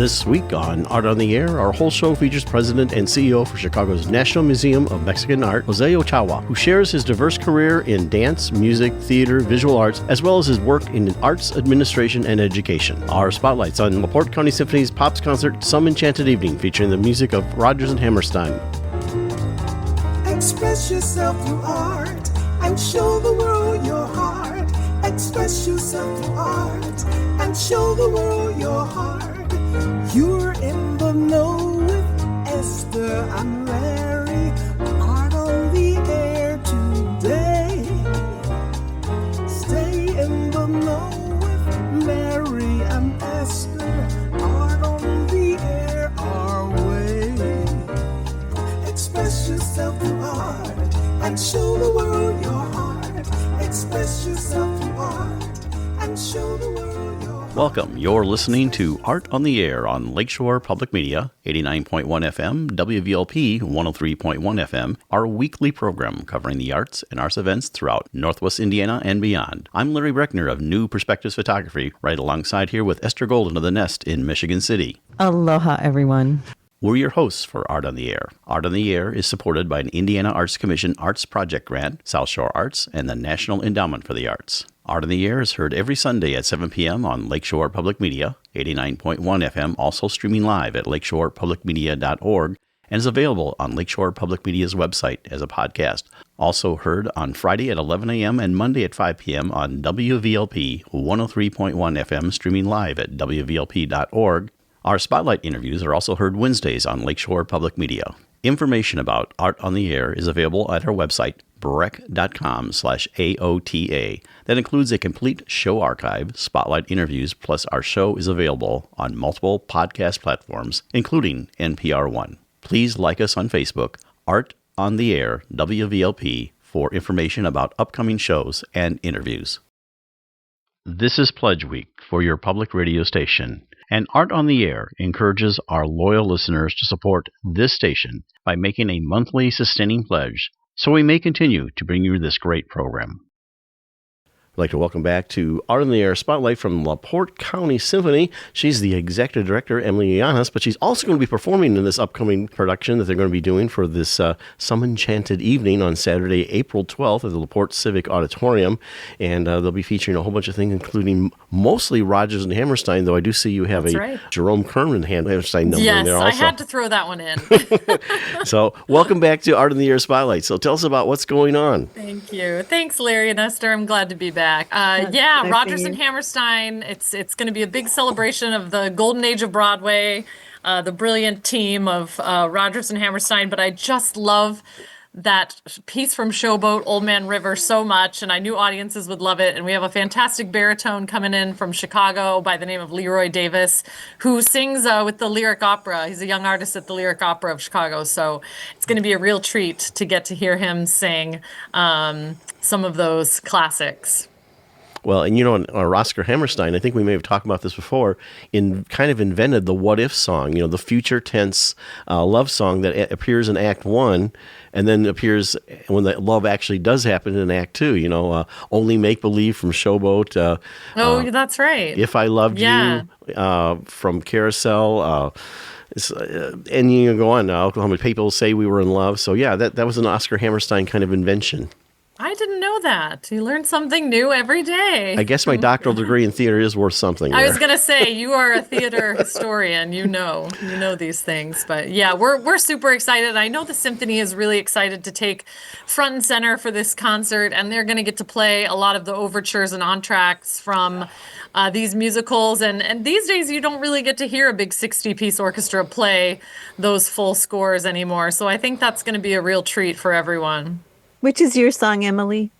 This week on Art on the Air, our whole show features President and CEO for Chicago's National Museum of Mexican Art, José Ochoa, who shares his diverse career in dance, music, theater, visual arts, as well as his work in arts administration and education. Our spotlights on LaPorte County Symphony's Pops concert, Some Enchanted Evening, featuring the music of Rodgers and Hammerstein. Express yourself through art and show the world your heart. Express yourself through art and show the world your heart. You're in the know with Esther and Larry. Art on the air today. Stay in the know with Larry and Esther. Art on the air our way. Express yourself through art and show the world your heart. Express yourself through art and show the world your heart. Welcome. You're listening to Art on the Air on Lakeshore Public Media, 89.1 FM, WVLP 103.1 FM, our weekly program covering the arts and arts events throughout Northwest Indiana and beyond. I'm Larry Breckner of New Perspectives Photography, right alongside here with Esther Golden of The Nest in Michigan City. Aloha, everyone. We're your hosts for Art on the Air. Art on the Air is supported by an Indiana Arts Commission Arts Project Grant, South Shore Arts, and the National Endowment for the Arts. Art on the Air is heard every Sunday at 7 p.m. on Lakeshore Public Media, 89.1 FM, also streaming live at lakeshorepublicmedia.org, and is available on Lakeshore Public Media's website as a podcast. Also heard on Friday at 11 a.m. and Monday at 5 p.m. on WVLP 103.1 FM, streaming live at wvlp.org. Our spotlight interviews are also heard Wednesdays on Lakeshore Public Media. Information about Art on the Air is available at our website, breck.com/AOTA. That includes a complete show archive, spotlight interviews, plus our show is available on multiple podcast platforms, including NPR One. Please like us on Facebook, Art on the Air, WVLP, for information about upcoming shows and interviews. This is Pledge Week for your public radio station. And Art on the Air encourages our loyal listeners to support this station by making a monthly sustaining pledge so we may continue to bring you this great program. I'd like to welcome back to Art on the Air Spotlight from LaPorte County Symphony. She's the executive director, Emily Llanas, but she's also going to be performing in this upcoming production that they're going to be doing for this Some Enchanted Evening on Saturday, April 12th at the LaPorte Civic Auditorium. And they'll be featuring a whole bunch of things, including mostly Rodgers and Hammerstein, though I do see you have Jerome Kern Hammerstein number in there also. Yes, I had to throw that one in. So welcome back to Art on the Air Spotlight. So tell us about what's going on. Thank you. Thanks, Larry and Esther. I'm glad to be back. Rodgers and Hammerstein. It's going to be a big celebration of the golden age of Broadway, the brilliant team of Rodgers and Hammerstein. But I just love that piece from Showboat, Old Man River, so much, and I knew audiences would love it. And we have a fantastic baritone coming in from Chicago by the name of Leroy Davis, who sings with the Lyric Opera. He's a young artist at the Lyric Opera of Chicago, so it's going to be a real treat to get to hear him sing some of those classics. Well, and Oscar Hammerstein, I think we may have talked about this before, kind of invented the what if song, the future tense love song that appears in Act 1 and then appears when the love actually does happen in Act 2, Only Make Believe from Showboat. That's right. If I Loved You from Carousel. And you go on now, Oklahoma People Say We Were in Love. So, that was an Oscar Hammerstein kind of invention. I didn't know that. You learn something new every day. I guess my doctoral degree in theater is worth something. I was going to say, you are a theater historian. You know these things. But we're super excited. I know the symphony is really excited to take front and center for this concert, and they're going to get to play a lot of the overtures and entr'actes from these musicals. And these days, you don't really get to hear a big 60-piece orchestra play those full scores anymore. So I think that's going to be a real treat for everyone. Which is your song, Emily?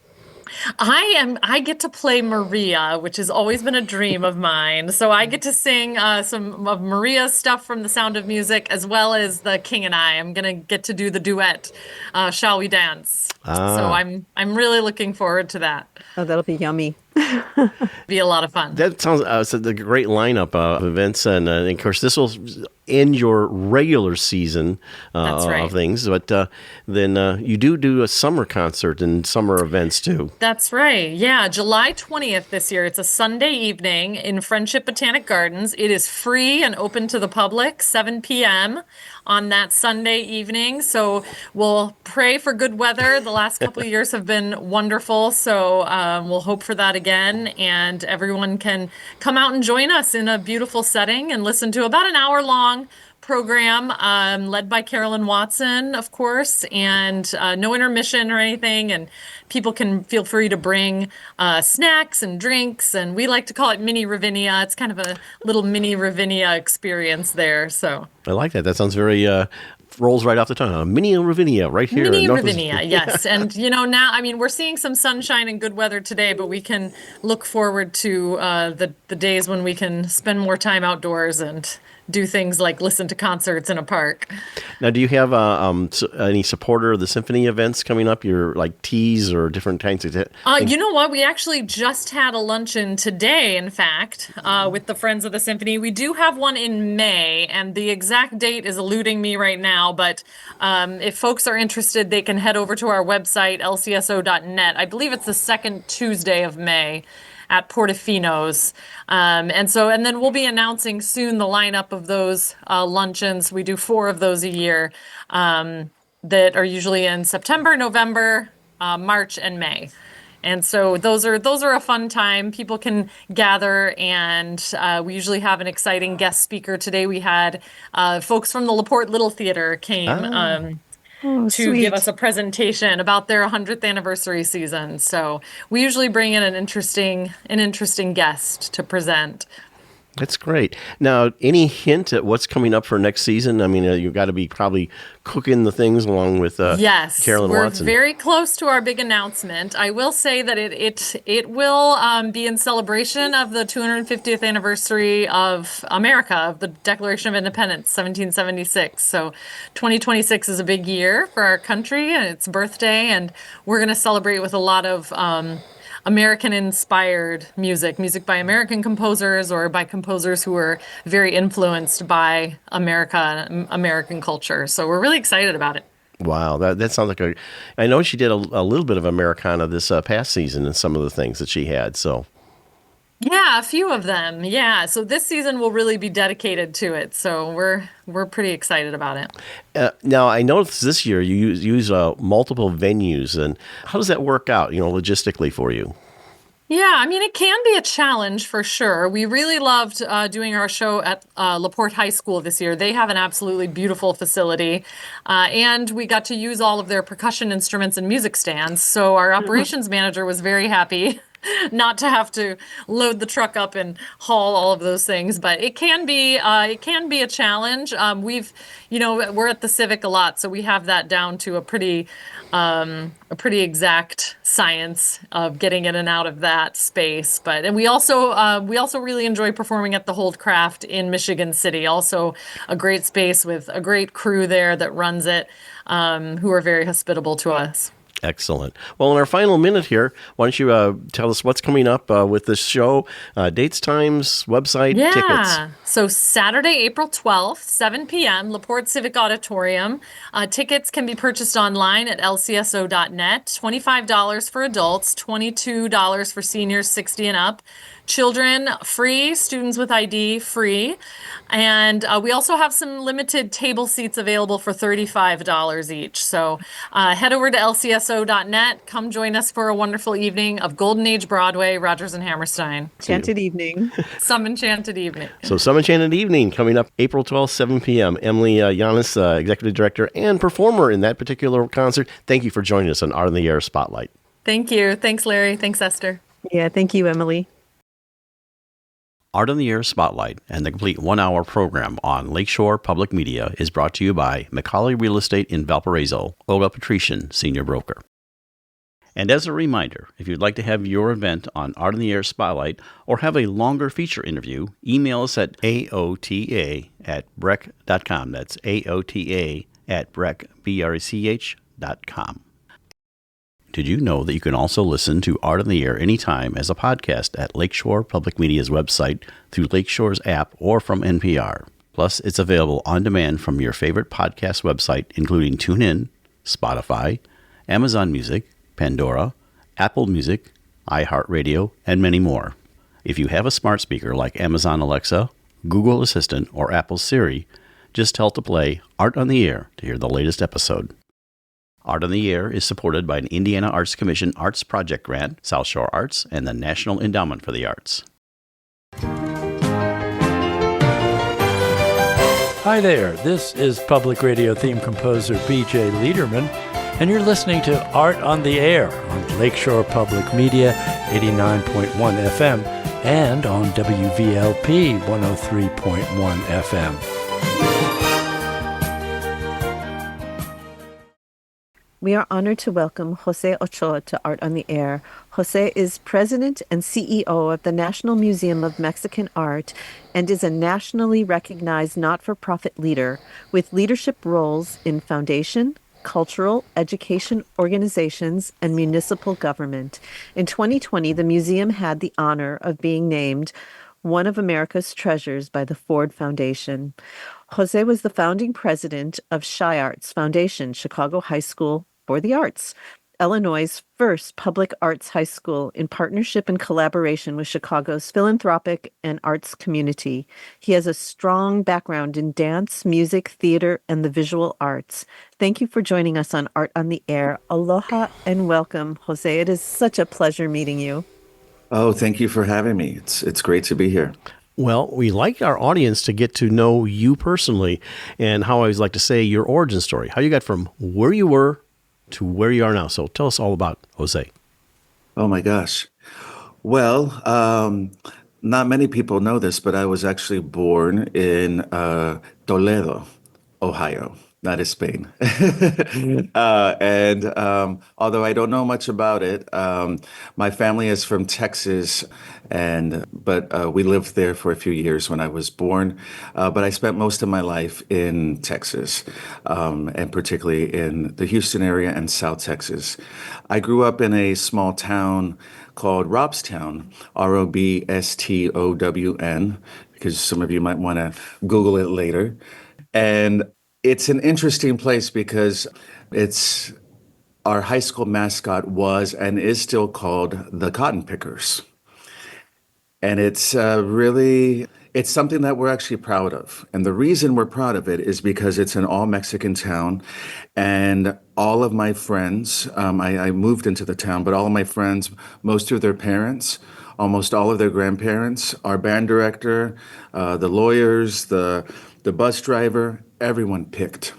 I get to play Maria, which has always been a dream of mine. So I get to sing some of Maria's stuff from The Sound of Music, as well as The King and I. I'm gonna get to do the duet, Shall We Dance? So I'm really looking forward to that. Oh, that'll be yummy. Be a lot of fun. That sounds it's a great lineup of events, and of course this will end your regular season That's right. of things. But then you do a summer concert and summer events too. That's right. Yeah, July 20th this year. It's a Sunday evening in Friendship Botanic Gardens. It is free and open to the public, 7 p.m. on that Sunday evening. So we'll pray for good weather. The last couple of years have been wonderful. So we'll hope for that again. And everyone can come out and join us in a beautiful setting and listen to about an hour long program led by Carolyn Watson, of course, and no intermission or anything. And people can feel free to bring snacks and drinks. And we like to call it mini Ravinia. It's kind of a little mini Ravinia experience there. So I like that. That sounds very rolls right off the tongue. Mini Ravinia right here. mini in Northwest- Ravinia, yes. And, now, I mean, we're seeing some sunshine and good weather today, but we can look forward to the days when we can spend more time outdoors and do things like listen to concerts in a park. Now, do you have any supporter of the Symphony events coming up? Your like teas or different kinds of things? You know what? We actually just had a luncheon today, in fact, with the Friends of the Symphony. We do have one in May, and the exact date is eluding me right now. But if folks are interested, they can head over to our website, lcso.net. I believe it's the second Tuesday of May at Portofino's. And then we'll be announcing soon the lineup of those luncheons. We do 4 of those a year that are usually in September, November, March, and May. And so those are a fun time. People can gather, and we usually have an exciting guest speaker. Today we had folks from the LaPorte Little Theater came to sweet. give us a presentation about their 100th anniversary season. So we usually bring in an interesting guest to present. That's great. Now, any hint at what's coming up for next season? I mean, you've got to be probably cooking the things along with yes, Carolyn we're Watson. very close to our big announcement. I will say that it will be in celebration of the 250th anniversary of America, of the Declaration of Independence, 1776. So 2026 is a big year for our country and its birthday, and we're going to celebrate with a lot of American-inspired music by American composers or by composers who were very influenced by American culture. So we're really excited about it. Wow, that sounds like I know she did a little bit of Americana this past season and some of the things that she had. So. Yeah, a few of them. Yeah, so this season will really be dedicated to it. So we're pretty excited about it. Now, I noticed this year you use multiple venues, and how does that work out, logistically for you? Yeah, I mean, it can be a challenge for sure. We really loved doing our show at LaPorte High School this year. They have an absolutely beautiful facility, and we got to use all of their percussion instruments and music stands. So our operations manager was very happy not to have to load the truck up and haul all of those things, but it can be a challenge. We're at the Civic a lot, so we have that down to a pretty exact science of getting in and out of that space. And we also really enjoy performing at the Holdcraft in Michigan City. Also a great space with a great crew there that runs it, who are very hospitable to us. Excellent. Well, in our final minute here, why don't you tell us what's coming up with this show, dates, times, website, tickets? So Saturday, April 12th, 7 p.m., LaPorte Civic Auditorium. Tickets can be purchased online at lcso.net. $25 for adults, $22 for seniors 60 and up. Children, free. Students with ID, free. And we also have some limited table seats available for $35 each. So head over to lcso.net. Come join us for a wonderful evening of Golden Age Broadway, Rodgers and Hammerstein. Enchanted evening. Some enchanted evening. So Some Enchanted Evening coming up April 12th, 7 p.m. Emily Yanis, Executive Director and performer in that particular concert. Thank you for joining us on Art in the Air Spotlight. Thank you. Thanks, Larry. Thanks, Esther. Yeah, thank you, Emily. Art on the Air Spotlight and the complete one-hour program on Lakeshore Public Media is brought to you by Macaulay Real Estate in Valparaiso, Olga Patrician, Senior Broker. And as a reminder, if you'd like to have your event on Art on the Air Spotlight or have a longer feature interview, email us at aota@brech.com. That's aota@brech.com. Did you know that you can also listen to Art on the Air anytime as a podcast at Lakeshore Public Media's website, through Lakeshore's app, or from NPR? Plus, it's available on demand from your favorite podcast website, including TuneIn, Spotify, Amazon Music, Pandora, Apple Music, iHeartRadio, and many more. If you have a smart speaker like Amazon Alexa, Google Assistant, or Apple Siri, just tell it to play Art on the Air to hear the latest episode. Art on the Air is supported by an Indiana Arts Commission Arts Project Grant, South Shore Arts, and the National Endowment for the Arts. Hi there, this is Public Radio theme composer B.J. Liederman, and you're listening to Art on the Air on Lakeshore Public Media, 89.1 FM, and on WVLP 103.1 FM. We are honored to welcome José Ochoa to Art on the Air. José is president and CEO of the National Museum of Mexican Art and is a nationally recognized not-for-profit leader with leadership roles in foundation, cultural, education organizations, and municipal government. In 2020, the museum had the honor of being named one of America's treasures by the Ford Foundation. José was the founding president of ChiArts Foundation, Chicago High School for the Arts, Illinois' first public arts high school in partnership and collaboration with Chicago's philanthropic and arts community. He has a strong background in dance, music, theater, and the visual arts. Thank you for joining us on Art on the Air. Aloha and welcome, José. It is such a pleasure meeting you. Oh, thank you for having me. It's great to be here. Well, we like our audience to get to know you personally, and how I always like to say your origin story, how you got from where you were to where you are now. So tell us all about José. Oh my gosh. Well, not many people know this, but I was actually born in Toledo, Ohio. That is Spain. And although I don't know much about it, my family is from Texas, but we lived there for a few years when I was born. But I spent most of my life in Texas, and particularly in the Houston area and South Texas. I grew up in a small town called Robstown, Robstown, because some of you might want to Google it later. And it's an interesting place because our high school mascot was and is still called the Cotton Pickers. And it's something that we're actually proud of. And the reason we're proud of it is because it's an all-Mexican town. And all of my friends, I moved into the town, but all of my friends, most of their parents, almost all of their grandparents, our band director, the lawyers, the bus driver, everyone picked.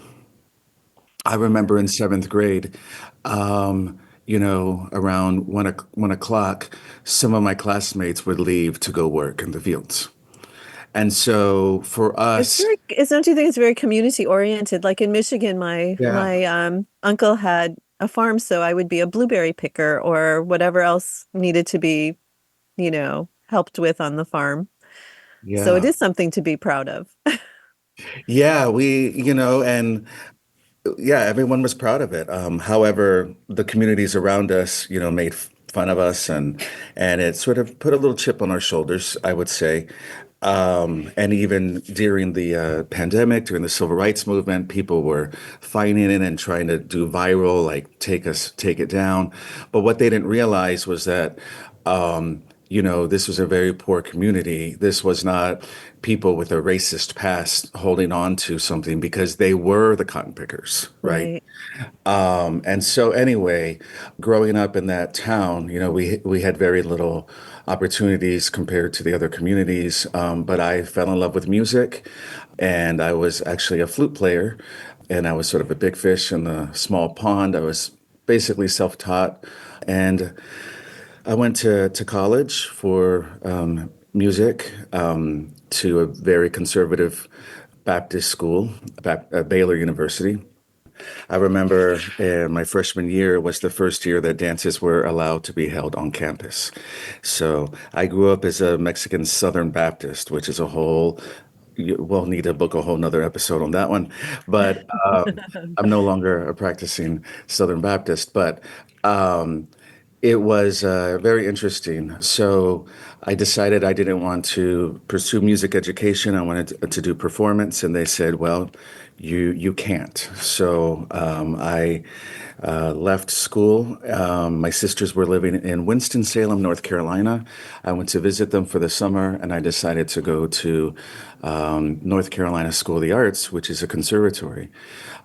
I remember in seventh grade, around 1 o'clock, some of my classmates would leave to go work in the fields. And so for us, Don't you think it's very community oriented? Like in Michigan, my uncle had a farm, so I would be a blueberry picker or whatever else needed to be, helped with on the farm. yeah, So it is something to be proud of. yeah, everyone was proud of it. However, the communities around us, made fun of us, and it sort of put a little chip on our shoulders, I would say. And even during the pandemic, during the civil rights movement, people were fighting it and trying to do viral, like take it down. But what they didn't realize was that, this was a very poor community. This was not people with a racist past holding on to something, because they were the cotton pickers, right? And so anyway, growing up in that town, we had very little opportunities compared to the other communities. But I fell in love with music, and I was actually a flute player, and I was sort of a big fish in the small pond. I was basically self-taught, and I went to college for music, to a very conservative Baptist school, Baylor University. I remember my freshman year was the first year that dances were allowed to be held on campus. So I grew up as a Mexican Southern Baptist, which is a whole we'll need to book a whole nother episode on that one. But I'm no longer a practicing Southern Baptist, but um, it was very interesting. So I decided I didn't want to pursue music education. I wanted to do performance, and they said, "Well, you can't." So I left school. My sisters were living in Winston-Salem, North Carolina. I went to visit them for the summer, and I decided to go to North Carolina School of the Arts, which is a conservatory.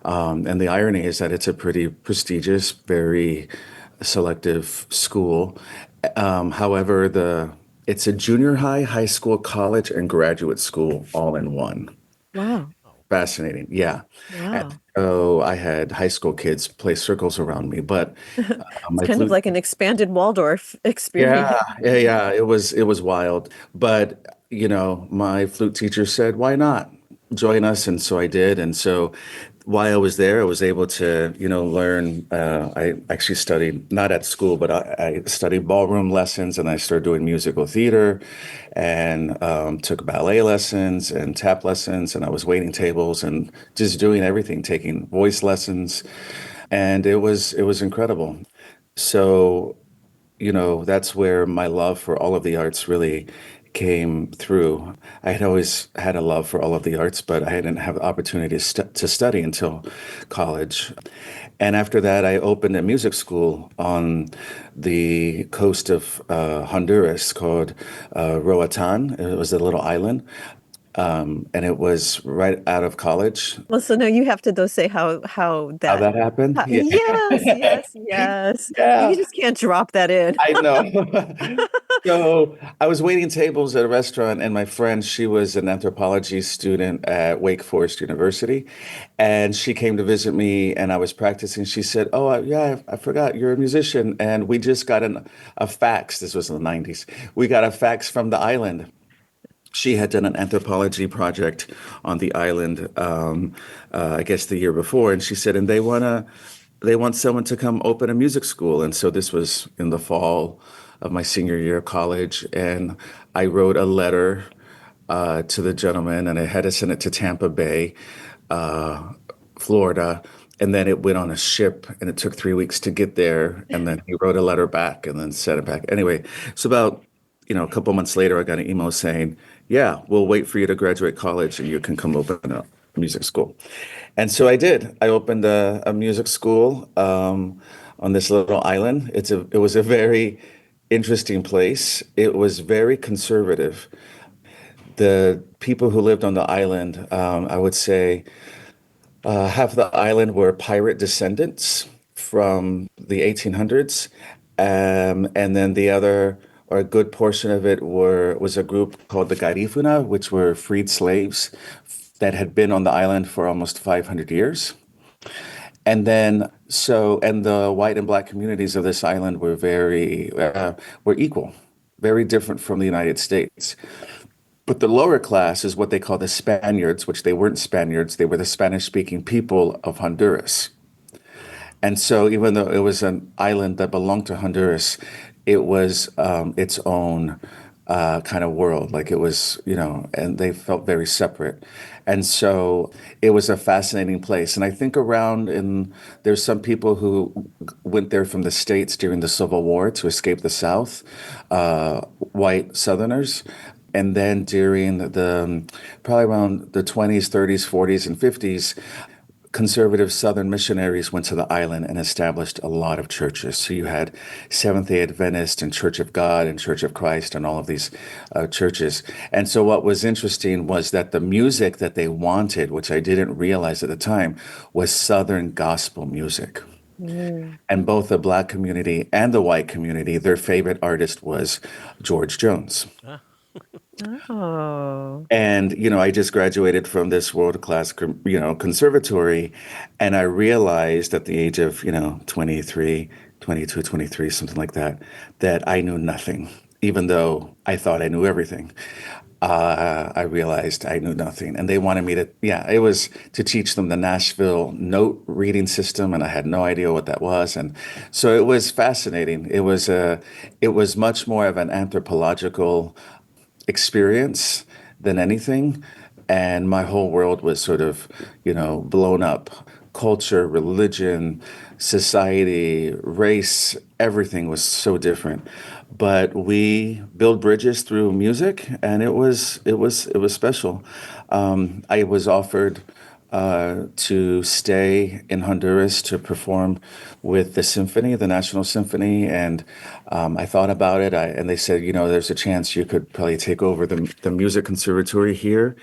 And the irony is that it's a pretty prestigious, very selective school. However, it's a junior high, high school, college, and graduate school all in one. Wow. Fascinating, yeah. And Wow. so I had high school kids play circles around me, but It's my kind of flute, like an expanded Waldorf experience. yeah, yeah, yeah, it was wild. But my flute teacher said, "Why not join us?" And so I did. And so while I was there, I was able to, learn. I actually studied not at school, but I studied ballroom lessons, and I started doing musical theater, and took ballet lessons and tap lessons, and I was waiting tables and just doing everything, taking voice lessons, and it was incredible. So that's where my love for all of the arts really came through. I had always had a love for all of the arts, but I didn't have the opportunity to study until college. And after that, I opened a music school on the coast of Honduras called Roatan. It was a little island, and it was right out of college. Well, so now you have to though say How that happened? Yeah. yes, yes, yes. You Yeah. just can't drop that in. I know. So I was waiting tables at a restaurant, and my friend, she was an anthropology student at Wake Forest University, and she came to visit me, and I was practicing. She said, "Oh, yeah, I forgot you're a musician," and we just got a fax. This was in the '90s. We got a fax from the island. She had done an anthropology project on the island, I guess the year before, and she said, and they want someone to come open a music school. And so this was in the fall of my senior year of college, and I wrote a letter to the gentleman, and I had to send it to Tampa Bay, uh, Florida. And then it went on a ship, and it took 3 weeks to get there. And then he wrote a letter back and then sent it back. Anyway, so about a couple months later, I got an email saying, "Yeah, we'll wait for you to graduate college, and you can come open a music school." And so I did. I opened a music school on this little island. It was a very interesting place. It was very conservative. The people who lived on the island, I would say, half the island were pirate descendants from the 1800s, and then the other, or a good portion of it, was a group called the Garifuna, which were freed slaves that had been on the island for almost 500 years. And the white and black communities of this island were equal, very different from the United States. But the lower class is what they call the Spaniards, which they weren't Spaniards, they were the Spanish-speaking people of Honduras. And so, even though it was an island that belonged to Honduras, it was its own kind of world. Like it was, and they felt very separate. And so it was a fascinating place. And I think there's some people who went there from the States during the Civil War to escape the South, white Southerners. And then during probably around the 20s, 30s, 40s, and 50s, conservative Southern missionaries went to the island and established a lot of churches. So you had Seventh-day Adventist and Church of God and Church of Christ and all of these churches. And so what was interesting was that the music that they wanted, which I didn't realize at the time, was Southern gospel music. Mm. And both the black community and the white community, their favorite artist was George Jones. Oh. And, I just graduated from this world-class, conservatory, and I realized at the age of, 23, 22, 23, something like that, that I knew nothing, even though I thought I knew everything. I realized I knew nothing, and they wanted me to, yeah, it was to teach them the Nashville note reading system, and I had no idea what that was. And so it was fascinating. It was much more of an anthropological experience than anything. and my whole world was sort of, blown up. Culture, religion, society, race, everything was so different. But we build bridges through music, and it was special. I was offered to stay in Honduras to perform with the symphony, the National Symphony, and I thought about it. And they said, there's a chance you could probably take over the music conservatory here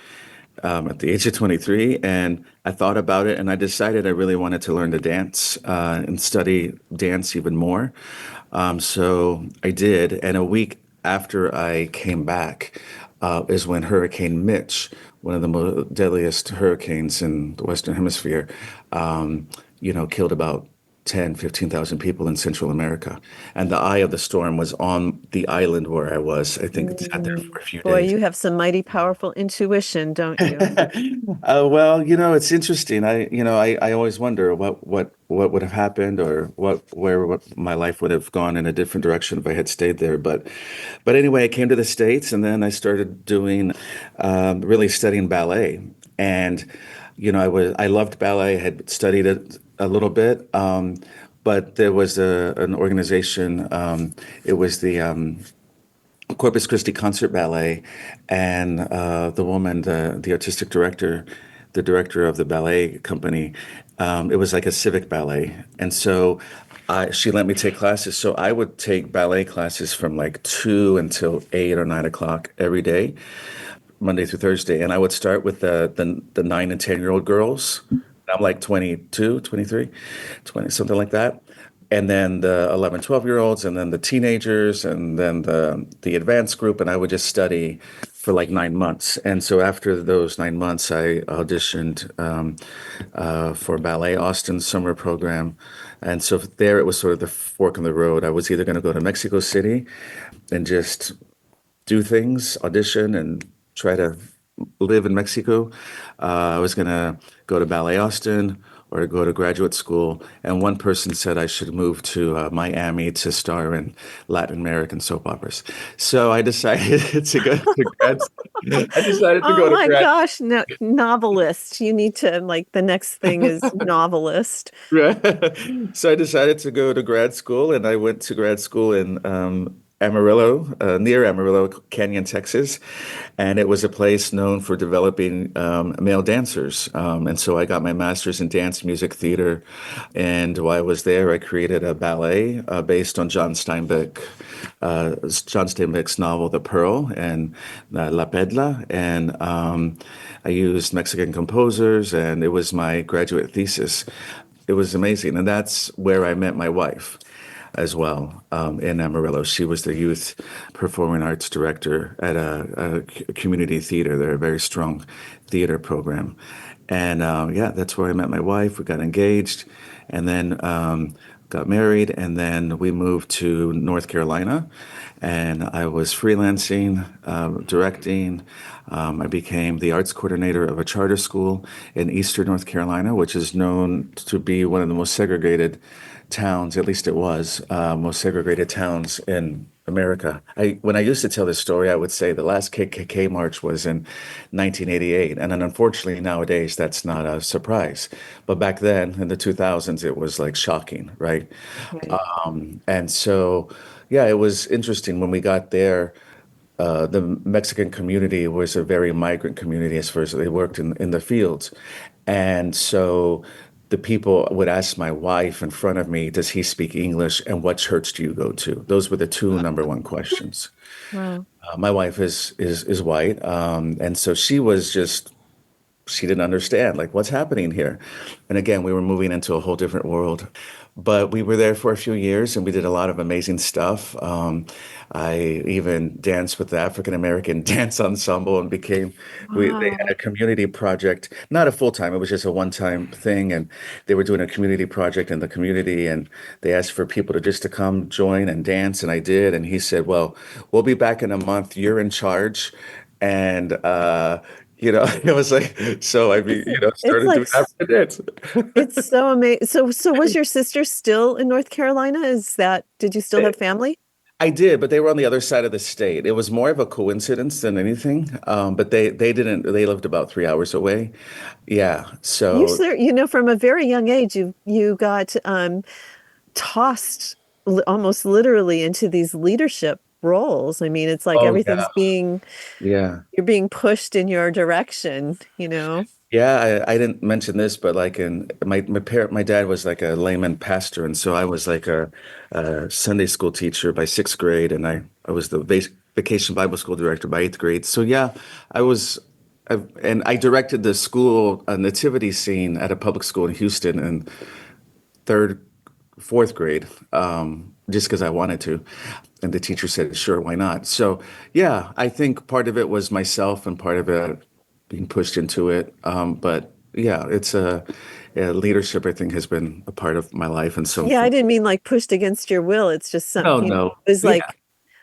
at the age of 23. And I thought about it, and I decided I really wanted to learn to dance and study dance even more. So I did, and a week after I came back is when Hurricane Mitch, one of the deadliest hurricanes in the Western Hemisphere, killed about 10, 15,000 people in Central America. And the eye of the storm was on the island where I was. I think it sat there for a few Boy, days. you have some mighty powerful intuition, don't you? Well, it's interesting. I always wonder what would have happened, or what my life would have gone in a different direction if I had stayed there. But anyway, I came to the States, and then I started doing, really studying ballet. And, I loved ballet. I had studied it a little bit. But there was an organization. It was the Corpus Christi Concert Ballet, and the woman, the artistic director, the director of the ballet company, it was like a civic ballet, and so she let me take classes. So I would take ballet classes from like 2 until 8 or 9 o'clock every day, Monday through Thursday, and I would start with the 9 and 10-year-old girls. I'm like 22, 23, 20, something like that. And then the 11, 12-year-olds, and then the teenagers, and then the advanced group. And I would just study for like 9 months. And so after those 9 months, I auditioned for Ballet Austin's summer program. And so there it was sort of the fork in the road. I was either going to go to Mexico City and just do things, audition, and try to live in Mexico. I was going to go to Ballet Austin or go to graduate school. And one person said I should move to Miami to star in Latin American soap operas. So I decided to go to grad. I decided to Oh go to my grad. gosh, no, novelist. You need to, like, the next thing is novelist. So I decided to go to grad school, and I went to grad school in Amarillo, near Amarillo Canyon, Texas, and it was a place known for developing male dancers. And so I got my master's in dance music theater, and while I was there, I created a ballet based on John Steinbeck's novel *The Pearl* and *La Pedla*, and I used Mexican composers, and it was my graduate thesis. It was amazing, and that's where I met my wife as well, in Amarillo. She was the youth performing arts director at a community theater. They're a very strong theater program. And yeah, that's where I met my wife. We got engaged, and then got married, and then we moved to North Carolina. And I was freelancing, directing. I became the arts coordinator of a charter school in Eastern North Carolina, which is known to be one of the most segregated towns, at least it was, most segregated towns in America. When I used to tell this story, I would say the last KKK march was in 1988. And then unfortunately nowadays, that's not a surprise. But back then in the 2000s, it was like shocking, right? Right. And so, yeah, it was interesting when we got there. The Mexican community was a very migrant community as far as they worked in the fields. And so the people would ask my wife in front of me, does he speak English, and what church do you go to? Those were the two number one questions. Wow. My wife is white, and so she didn't understand, like, what's happening here. And again, we were moving into a whole different world. But we were there for a few years, and we did a lot of amazing stuff. I even danced with the African American Dance Ensemble, and they had a Wow. community project, not a full time, it was just a one-time thing. And they were doing a community project in the community, and they asked for people to come join and dance. And I did. And he said, well, we'll be back in a month. You're in charge. And, it was like, so It's started like doing African dance. it's so amazing. So was your sister still in North Carolina? Did you still have family? I did, but they were on the other side of the state. It was more of a coincidence than anything. But they didn't. They lived about 3 hours away. Yeah. You So sir, from a very young age, you got tossed almost literally into these leadership roles. I mean, it's like oh yeah, yeah. you're being pushed in your direction, you know? Yeah, I didn't mention this, but like in my dad was like a layman pastor, and so I was like a Sunday school teacher by sixth grade, and I was the vacation Bible school director by eighth grade. So yeah, I was, and I directed the school nativity scene at a public school in Houston in third, fourth grade, just because I wanted to, and the teacher said, "Sure, why not?" So yeah, I think part of it was myself, and part of it being pushed into it. But yeah, it's yeah, leadership, I think, has been a part of my life in some Yeah, I form. didn't mean like pushed against your will. It's just No, something, no. it was Yeah, like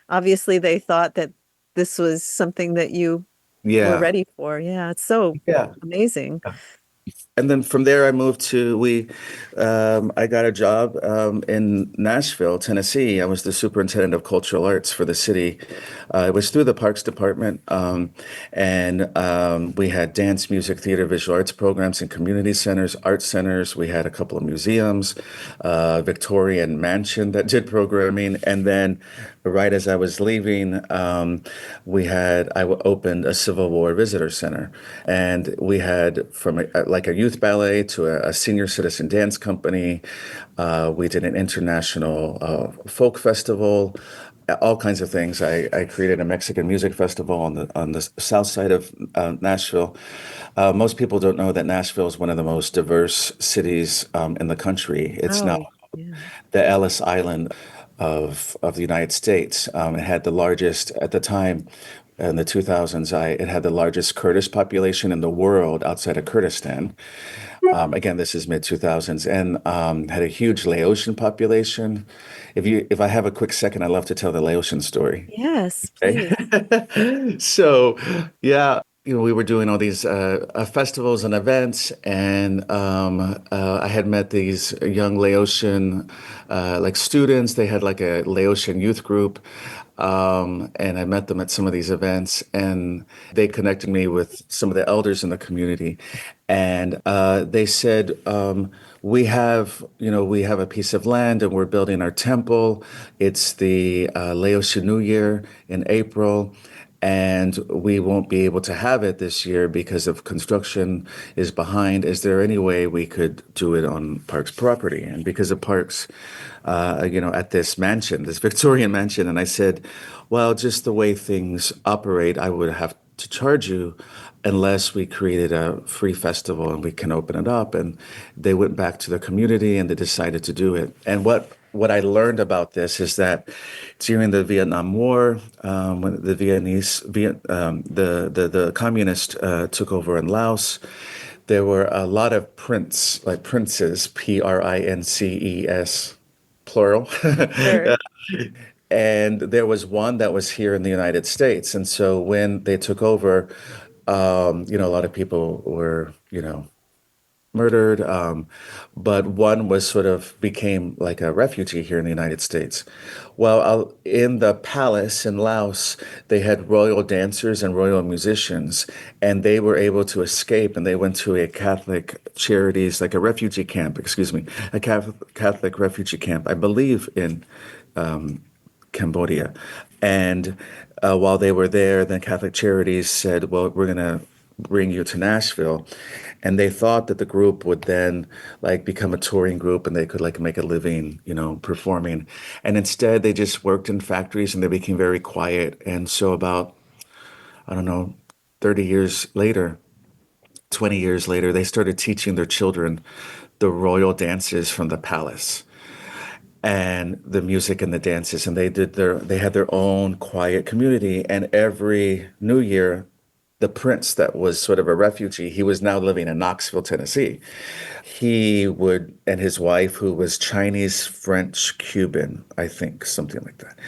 obviously they thought that this was something that you were yeah, ready for. Yeah, it's so yeah. amazing. And then from there, I moved to I got a job in Nashville, Tennessee. I was the superintendent of cultural arts for the city. It was through the Parks Department, and we had dance, music, theater, visual arts programs in community centers, art centers. We had a couple of museums, Victorian mansion that did programming, and then right as I was leaving, I opened a Civil War visitor center, and we had from like a youth ballet to a senior citizen dance company. We did an international folk festival, all kinds of things. I created a Mexican music festival on the south side of Nashville. Most people don't know that Nashville is one of the most diverse cities in the country. It's now Oh, yeah. the Ellis Island of the United States. It had the largest at the time in the 2000s. It had the largest Kurdish population in the world outside of Kurdistan. Again, this is mid 2000s, and had a huge Laotian population. If I have a quick second, I'd love to tell the Laotian story. Yes, please. Okay. So, yeah, we were doing all these festivals and events, and I had met these young Laotian like students. They had like a Laotian youth group, and I met them at some of these events, and they connected me with some of the elders in the community, and they said, we have a piece of land, and we're building our temple. It's the Laotian New Year in April, and we won't be able to have it this year because of construction is behind. Is there any way we could do it on Parks property? And because of Parks, at this mansion, this Victorian mansion, and I said, well, just the way things operate, I would have to charge you unless we created a free festival and we can open it up. And they went back to the community and they decided to do it. And what I learned about this is that during the Vietnam War, when the the communists took over in Laos, there were a lot of princes, Princes, plural. Sure. And there was one that was here in the United States. And so when they took over, a lot of people were, murdered. But one was sort of became like a refugee here in the United States. Well, in the palace in Laos, they had royal dancers and royal musicians, and they were able to escape, and they went to a Catholic charities, like a refugee camp, excuse me, a Catholic refugee camp, I believe in Cambodia. And while they were there, the Catholic Charities said, well, we're going to bring you to Nashville. And they thought that the group would then like become a touring group and they could like make a living, performing. And instead they just worked in factories and they became very quiet. And so about, I don't know, 30 years later, 20 years later, they started teaching their children the royal dances from the palace and the music and the dances, and they had their own quiet community, and every new year the prince that was sort of a refugee. He was now living in Knoxville, Tennessee. He would, and his wife, who was Chinese, French, Cuban, I think, something like that.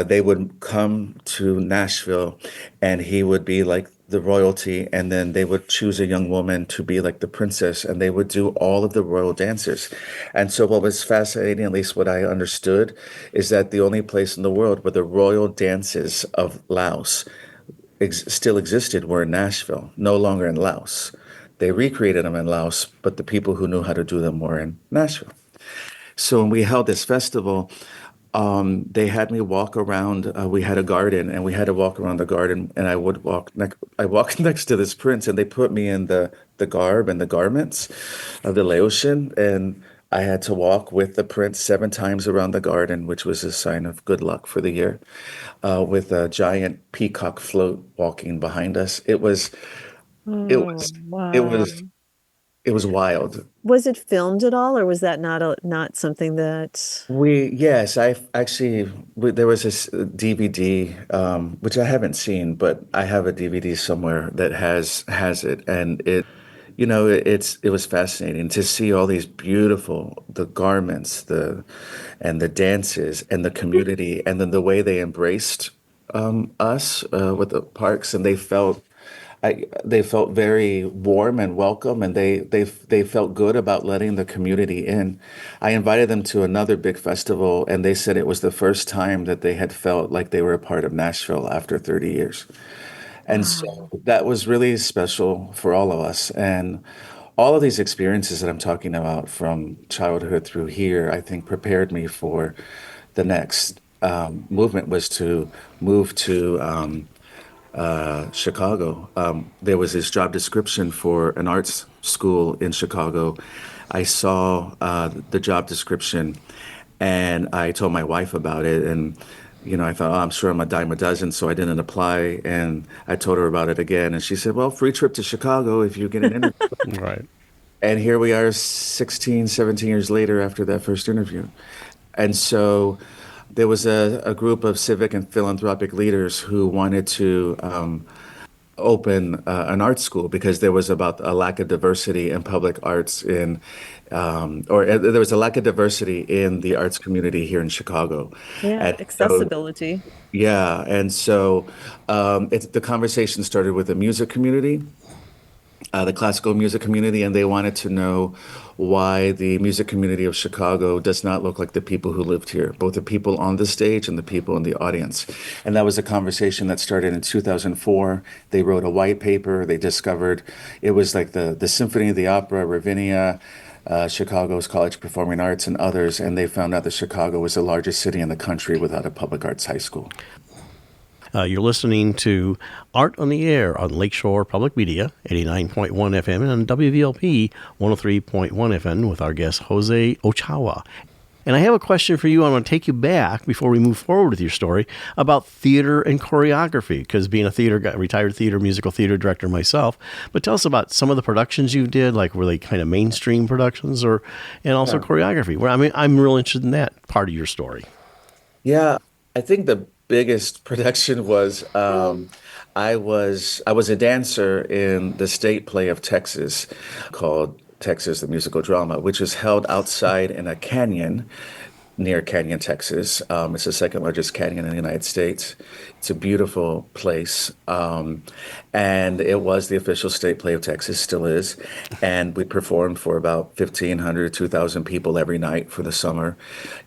They would come to Nashville, and he would be like the royalty, and then they would choose a young woman to be like the princess, and they would do all of the royal dances. And so, what was fascinating, at least what I understood, is that the only place in the world where the royal dances of Laos still existed were in Nashville, no longer in Laos. They recreated them in Laos, but the people who knew how to do them were in Nashville. So when we held this festival, they had me walk around. We had a garden, and we had to walk around the garden. And I would walk. I walked next to this prince, and they put me in the garb and the garments of the Laotian, and I had to walk with the prince 7 times around the garden, which was a sign of good luck for the year, with a giant peacock float walking behind us. It Oh, was, it wow. was, it was wild. Was it filmed at all, or was that not something that? Yes, I actually, there was this DVD, which I haven't seen, but I have a DVD somewhere that has it, and it was fascinating to see all these beautiful, the garments, and the dances, and the community, and then the way they embraced us with the parks, and they felt very warm and welcome, and they felt good about letting the community in. I invited them to another big festival, and they said it was the first time that they had felt like they were a part of Nashville after 30 years. And so Wow. that was really special for all of us. And all of these experiences that I'm talking about from childhood through here, I think prepared me for the next movement was to move to Chicago. There was this job description for an arts school in Chicago. I saw the job description, and I told my wife about it. And, I thought, oh, I'm sure I'm a dime a dozen, so I didn't apply. And I told her about it again, and she said, well, free trip to Chicago if you get an interview. Right. And here we are 16, 17 years later after that first interview. And so there was a group of civic and philanthropic leaders who wanted to open an art school because there was about a lack of diversity in public arts there was a lack of diversity in the arts community here in Chicago. Yeah, And so, accessibility. yeah, and so the conversation started with the music community, the classical music community, and they wanted to know why the music community of Chicago does not look like the people who lived here, both the people on the stage and the people in the audience. And that was a conversation that started in 2004. They wrote a white paper. They discovered it was like the Symphony, the opera, Ravinia, Chicago's College of Performing Arts, and others. And they found out that Chicago was the largest city in the country without a public arts high school. You're listening to Art on the Air on Lakeshore Public Media, 89.1 FM, and on WVLP 103.1 FM with our guest, Jose Ochoa. And I have a question for you. I want to take you back before we move forward with your story about theater and choreography, because being a retired musical theater director myself, but tell us about some of the productions you did, like were they kind of mainstream productions and also choreography? Well, I mean, I'm real interested in that part of your story. Yeah, I think the biggest production was I was a dancer in the state play of Texas called Texas the Musical Drama, which is held outside in a canyon near Canyon, Texas. It's the second largest canyon in the United States. It's a beautiful place. And it was the official state play of Texas, still is. And we performed for about 1,500, 2,000 people every night for the summer.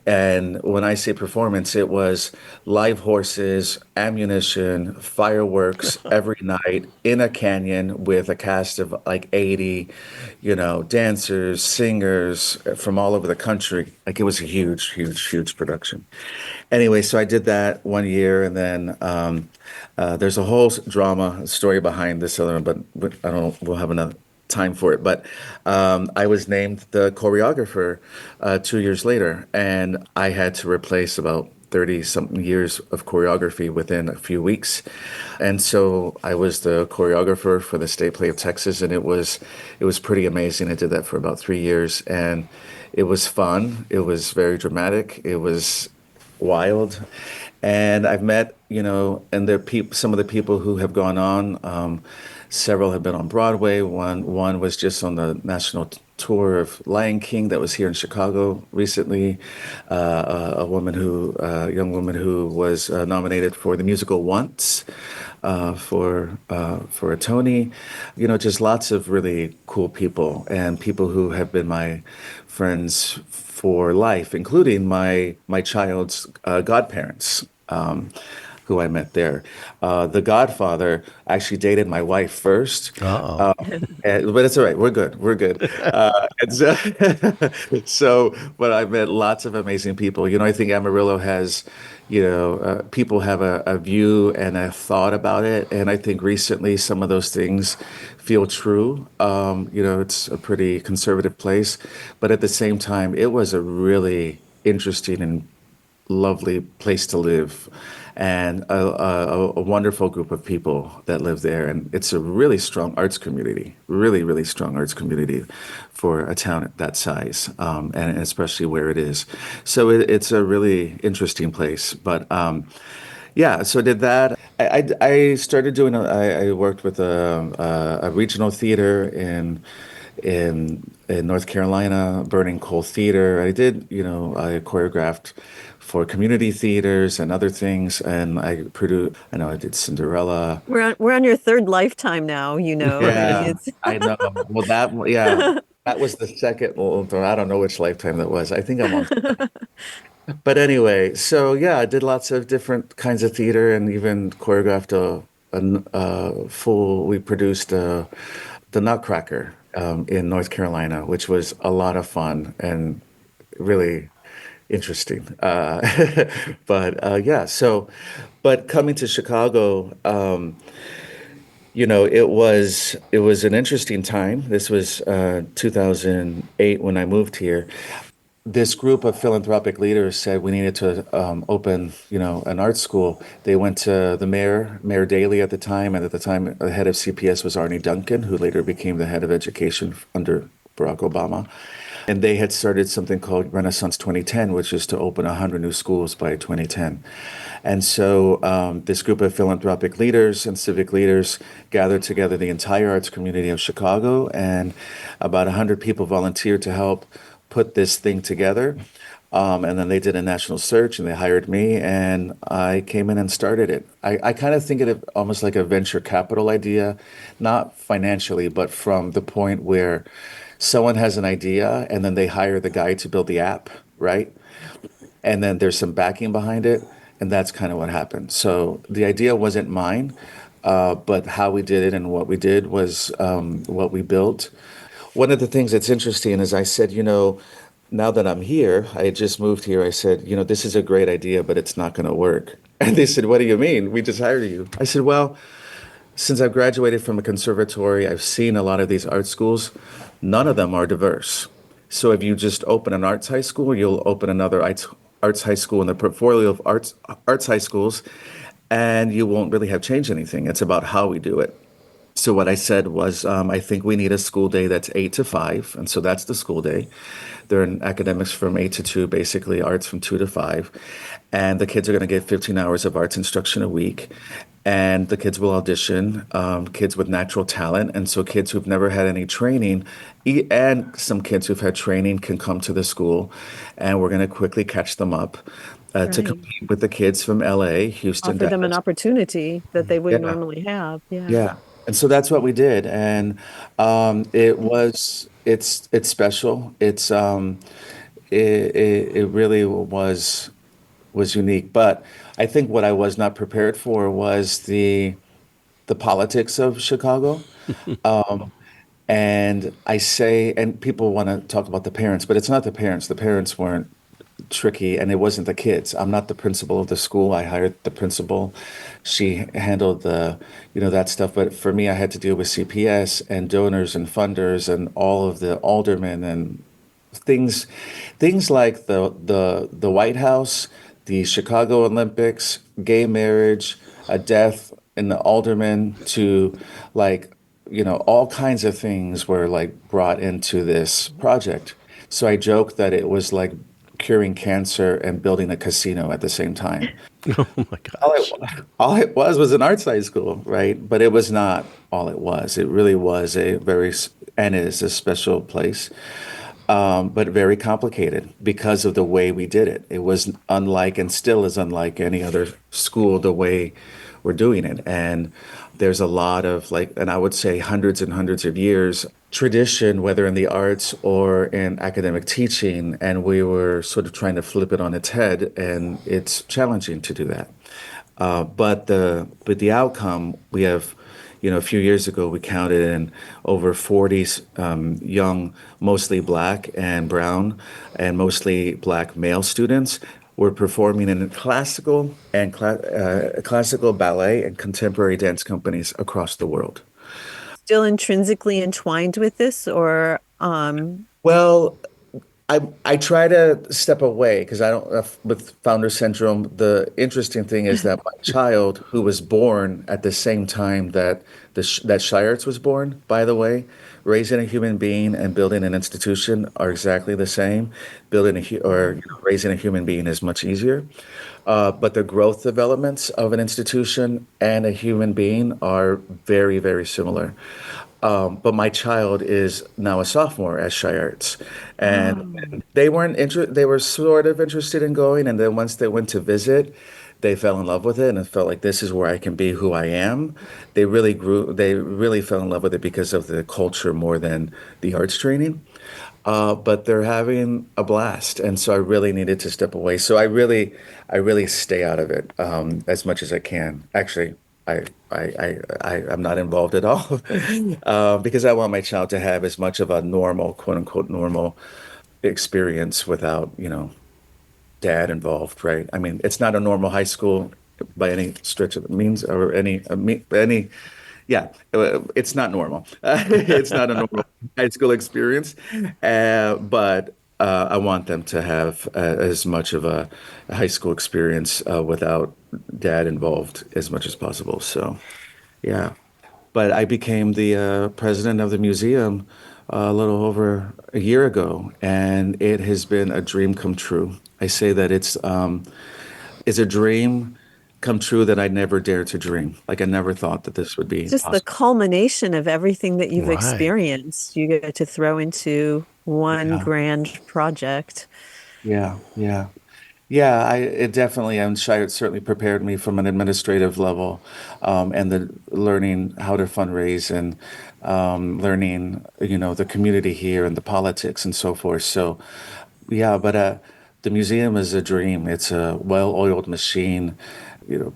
And when I say performance, it was live horses, ammunition, fireworks every night in a canyon with a cast of like 80, dancers, singers from all over the country. Like it was a huge, huge, huge production. Anyway, so I did that one year, and then there's a whole drama story behind this other one, but I don't know, we'll have enough time for it. But I was named the choreographer 2 years later, and I had to replace about 30 something years of choreography within a few weeks. And so I was the choreographer for the State Play of Texas, and it was pretty amazing. I did that for about 3 years, and it was fun. It was very dramatic. It was wild. And I've met, and there are some of the people who have gone on. Several have been on Broadway. One was just on the national tour of Lion King that was here in Chicago recently. Young woman who was nominated for the musical Once for a Tony. Just lots of really cool people and people who have been my friends for life, including my child's godparents. Who I met there. The Godfather actually dated my wife first. Uh-oh. But it's all right. We're good. We're good. And so, but I met lots of amazing people. I think Amarillo has, people have a view and a thought about it. And I think recently some of those things feel true. It's a pretty conservative place. But at the same time, it was a really interesting and lovely place to live and a wonderful group of people that live there. And it's a really strong arts community, really, really strong arts community for a town that size, and especially where it is. So it's a really interesting place. But yeah, so did that. I started doing, I worked with a regional theater in North Carolina, Burning Coal Theater. I did, I choreographed for community theaters and other things, and I produced. I know I did Cinderella. We're on your third lifetime now, Yeah, It's I know. Well, that was the second. Well, I don't know which lifetime that was. I think I'm on. But anyway, so yeah, I did lots of different kinds of theater and even choreographed a full. We produced the Nutcracker in North Carolina, which was a lot of fun and really interesting. But yeah, but coming to Chicago, it was an interesting time. This was 2008 when I moved here. This group of philanthropic leaders said we needed to open, an art school. They went to the Mayor Daley at the time, and at the time, the head of CPS was Arnie Duncan, who later became the head of education under Barack Obama. And they had started something called Renaissance 2010, which is to open 100 new schools by 2010. And so this group of philanthropic leaders and civic leaders gathered together the entire arts community of Chicago, and about 100 people volunteered to help put this thing together. And then they did a national search and they hired me, and I came in and started it. I kind of think of it almost like a venture capital idea, not financially, but from the point where someone has an idea and then they hire the guy to build the app, right? And then there's some backing behind it. And that's kind of what happened. So the idea wasn't mine, but how we did it and what we did was what we built. One of the things that's interesting is I said, now that I'm here, I had just moved here. I said, this is a great idea, but it's not going to work. And they said, what do you mean? We just hired you. I said, well, since I've graduated from a conservatory, I've seen a lot of these art schools. None of them are diverse. So if you just open an arts high school, you'll open another arts high school in the portfolio of arts high schools, and you won't really have changed anything. It's about how we do it. So what I said was, I think we need a school day that's 8 to 5, and so that's the school day. They're in academics from 8 to 2, basically arts from 2 to 5, and the kids are going to get 15 hours of arts instruction a week, and the kids will audition, kids with natural talent, and so kids who've never had any training, and some kids who've had training can come to the school, and we're going to quickly catch them up. To Right. compete with the kids from LA, Houston, Offer them an Dallas. opportunity that they wouldn't Yeah. normally have. Yeah. Yeah. And so that's what we did. And it's special. It really was unique. But I think what I was not prepared for was the politics of Chicago. And people want to talk about the parents, but it's not the parents. The parents weren't tricky, and it wasn't the kids. I'm not the principal of the school. I hired the principal. She handled that stuff. But for me, I had to deal with CPS and donors and funders and all of the aldermen and things, things like the White House, the Chicago Olympics, gay marriage, a death in the aldermen, to like, all kinds of things were like brought into this project. So I joke that it was like curing cancer and building a casino at the same time. Oh my All gosh. all it was an arts high school, right? But it was not all it was. It really was a and is a special place, but very complicated because of the way we did it. It was unlike and still is unlike any other school the way we're doing it. And there's a lot of like, and I would say hundreds and hundreds of years tradition, whether in the arts or in academic teaching. And we were sort of trying to flip it on its head, and it's challenging to do that. But the outcome we have, a few years ago we counted in over 40 young, mostly black and brown, and mostly black male students were performing in classical ballet and contemporary dance companies across the world. Still intrinsically entwined with this, or Well, I try to step away because I don't with founder syndrome. The interesting thing is that my child, who was born at the same time that that Shire's was born, by the way, raising a human being and building an institution are exactly the same. Building or raising a human being is much easier, but the growth developments of an institution and a human being are very, very similar. But my child is now a sophomore at Shiarts, and they weren't they were sort of interested in going, and then once they went to visit, they fell in love with it and felt like this is where I can be who I am. They really fell in love with it because of the culture more than the arts training. But they're having a blast, and so I really needed to step away. So I really stay out of it as much as I can. Actually, I'm not involved at all because I want my child to have as much of a normal, quote unquote, normal experience without, dad involved, right? I mean, it's not a normal high school by any stretch of the means or any yeah, it's not normal. It's not a normal high school experience, but I want them to have as much of a high school experience without dad involved as much as possible. So, yeah. But I became the president of the museum a little over a year ago, and it has been a dream come true. I say that it's a dream come true that I never dared to dream. Like I never thought that this would be just the possible. culmination of everything that you've Right. experienced, you get to throw into one Yeah, grand project. yeah, yeah. Yeah, it definitely, I'm sure it certainly prepared me from an administrative level, and the learning how to fundraise and learning, the community here and the politics and so forth. So, yeah, but the museum is a dream. It's a well-oiled machine.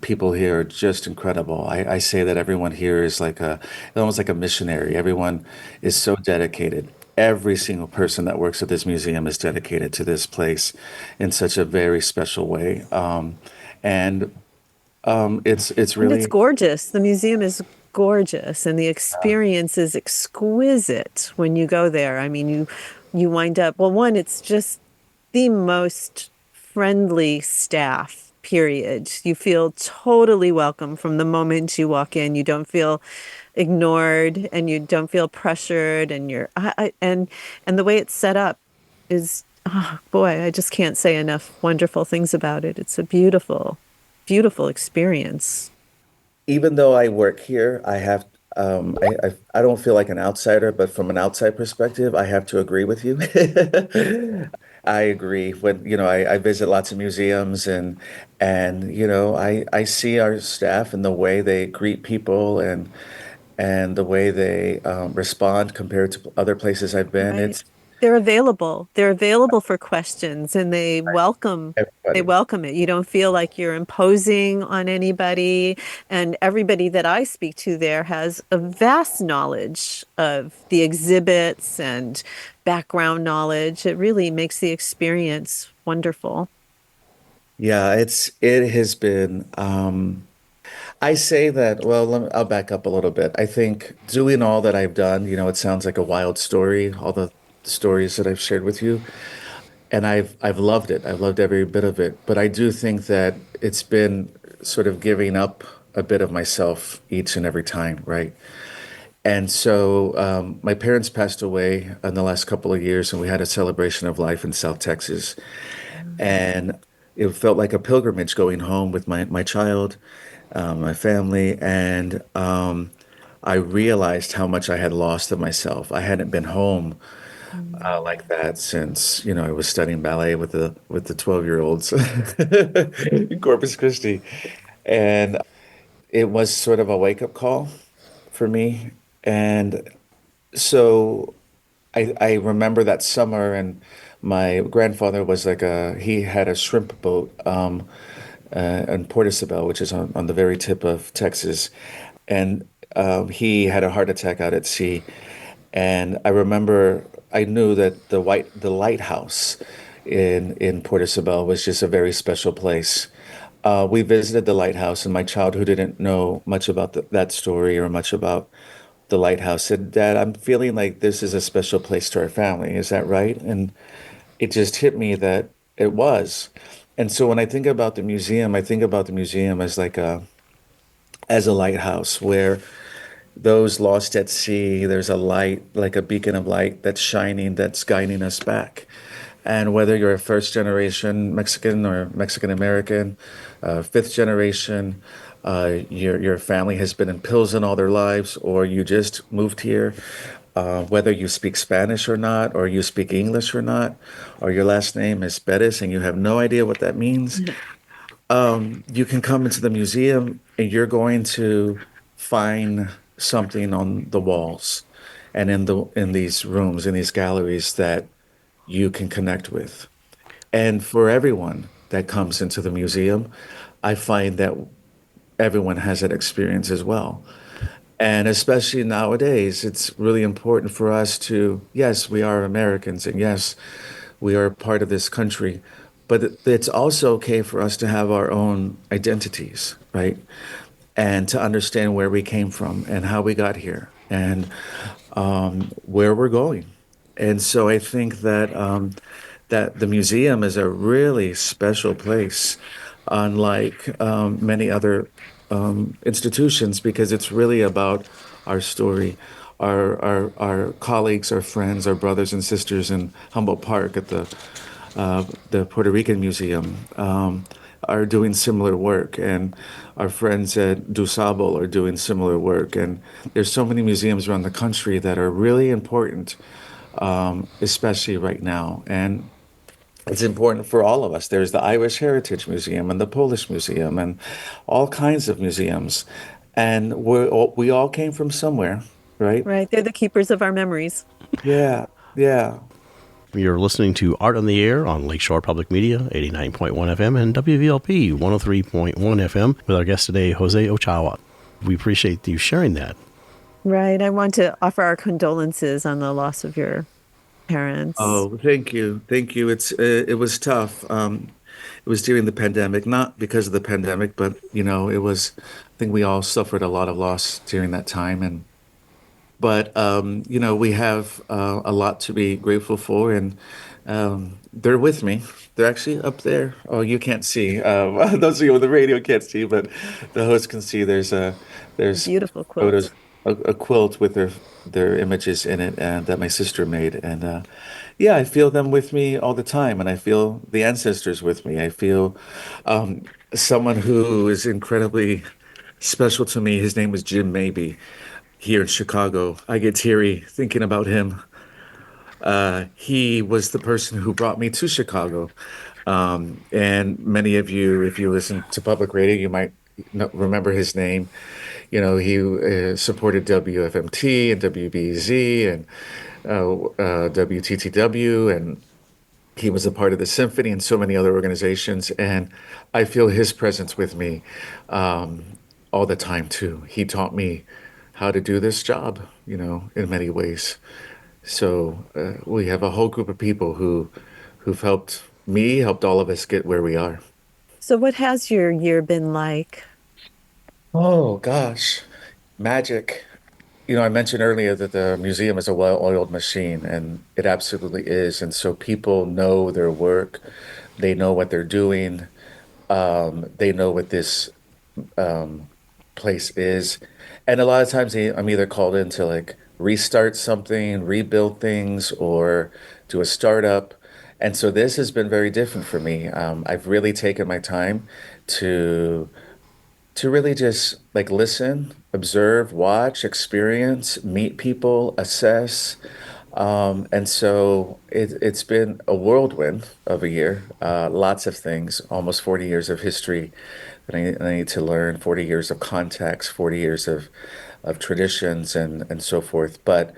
People here are just incredible. I say that everyone here is like almost like a missionary. Everyone is so dedicated. Every single person that works at this museum is dedicated to this place in such a very special way. And it's And it's really gorgeous. The museum is gorgeous, and the experience is exquisite when you go there. I mean, you wind up, well, one, it's just the most friendly staff, period. You feel totally welcome from the moment you walk in. You don't feel ignored and you don't feel pressured, and and the way it's set up is, oh boy, I just can't say enough wonderful things about it. It's a beautiful, beautiful experience. even though I work here, I don't feel like an outsider, but from an outside perspective, I have to agree with you. I agree. When I visit lots of museums and I see our staff and the way they greet people and the way they respond compared to other places I've been. Right. It's They're available. They're available for questions, and they everybody. welcome it. You don't feel like you're imposing on anybody. And everybody that I speak to there has a vast knowledge of the exhibits and background knowledge. It really makes the experience wonderful. Yeah, it has been. I say that, well, I'll back up a little bit. I think doing all that I've done, it sounds like a wild story, all the stories that I've shared with you, and I've loved it. I've loved every bit of it. But I do think that it's been sort of giving up a bit of myself each and every time, right? And so my parents passed away in the last couple of years, and we had a celebration of life in South Texas. and it felt like a pilgrimage going home with my child, my family, and I realized how much I had lost of myself. I hadn't been home like that since, I was studying ballet with the 12-year-olds in Corpus Christi, and it was sort of a wake-up call for me. And so I remember that summer, and my grandfather was he had a shrimp boat in Port Isabel, which is on the very tip of Texas. And he had a heart attack out at sea. And I remember I knew that the lighthouse in Port Isabel was just a very special place. We visited the lighthouse, and my child, who didn't know much about that story or much about the lighthouse, said, "Dad, I'm feeling like this is a special place to our family. Is that right?" And it just hit me that it was. And so when I think about the museum, I think about the museum as as a lighthouse where those lost at sea, there's a light, like a beacon of light that's shining, that's guiding us back. And whether you're a first generation Mexican or Mexican American, fifth generation, your family has been in Pilsen all their lives, or you just moved here, whether you speak Spanish or not, or you speak English or not, or your last name is Perez and you have no idea what that means, you can come into the museum and you're going to find something on the walls and in these rooms, in these galleries that you can connect with. And for everyone that comes into the museum, I find that everyone has that experience as well. And especially nowadays, it's really important for us to, yes, we are Americans, and yes, we are part of this country, but it's also okay for us to have our own identities, right? And to understand where we came from and how we got here and where we're going. And so I think that the museum is a really special place, unlike many other institutions, because it's really about our story. Our colleagues, our friends, our brothers and sisters in Humboldt Park at the Puerto Rican Museum are doing similar work, and our friends at DuSable are doing similar work. And there's so many museums around the country that are really important, especially right now. And it's important for all of us. There's the Irish Heritage Museum and the Polish Museum and all kinds of museums. And we all came from somewhere, right? Right. They're the keepers of our memories. Yeah, yeah. You're listening to Art on the Air on Lakeshore Public Media, 89.1 FM and WVLP 103.1 FM with our guest today, Jose Ochoa. We appreciate you sharing that. Right. I want to offer our condolences on the loss of your parents. Oh, thank you. Thank you. It was tough. It was during the pandemic, not because of the pandemic, but it was, I think we all suffered a lot of loss during that time. And but we have a lot to be grateful for, and they're with me. They're actually up there. Oh, you can't see. Those of you on the radio can't see, but the host can see. There's Beautiful quilt. photos, a quilt with their images in it, and that my sister made. And yeah, I feel them with me all the time, and I feel the ancestors with me. I feel someone who is incredibly special to me. His name was Jim Maybe here in Chicago. I get teary thinking about him. He was the person who brought me to Chicago. And many of you, if you listen to public radio, you might remember his name. He supported WFMT and WBZ and WTTW, and he was a part of the Symphony and so many other organizations. And I feel his presence with me all the time, too. He taught me how to do this job, in many ways. So we have a whole group of people who've helped me, helped all of us get where we are. So, what has your year been like? Oh gosh, magic. I mentioned earlier that the museum is a well-oiled machine, and it absolutely is. And so people know their work, they know what they're doing, they know what this place is. And a lot of times I'm either called in to restart something, rebuild things, or do a startup. And so this has been very different for me. I've really taken my time to really just like listen, observe, watch, experience, meet people, assess. And so it's been a whirlwind of a year, lots of things, almost 40 years of history that I need to learn, 40 years of context, 40 years of traditions and so forth. But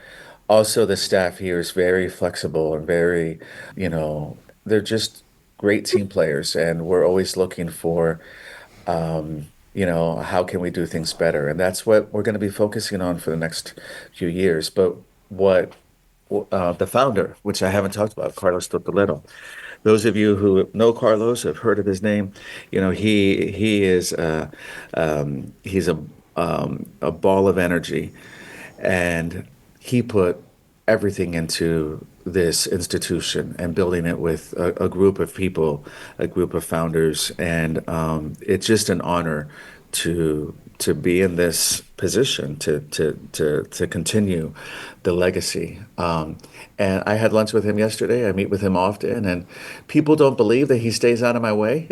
also the staff here is very flexible and very, they're just great team players. And we're always looking for how can we do things better? And that's what we're going to be focusing on for the next few years. But what the founder, which I haven't talked about, Carlos Totoledo. Those of you who know Carlos have heard of his name. He is he's a ball of energy, and he put everything into this institution and building it with a group of people, a group of founders, and it's just an honor to be in this position to continue the legacy. And I had lunch with him yesterday. I meet with him often, and people don't believe that he stays out of my way.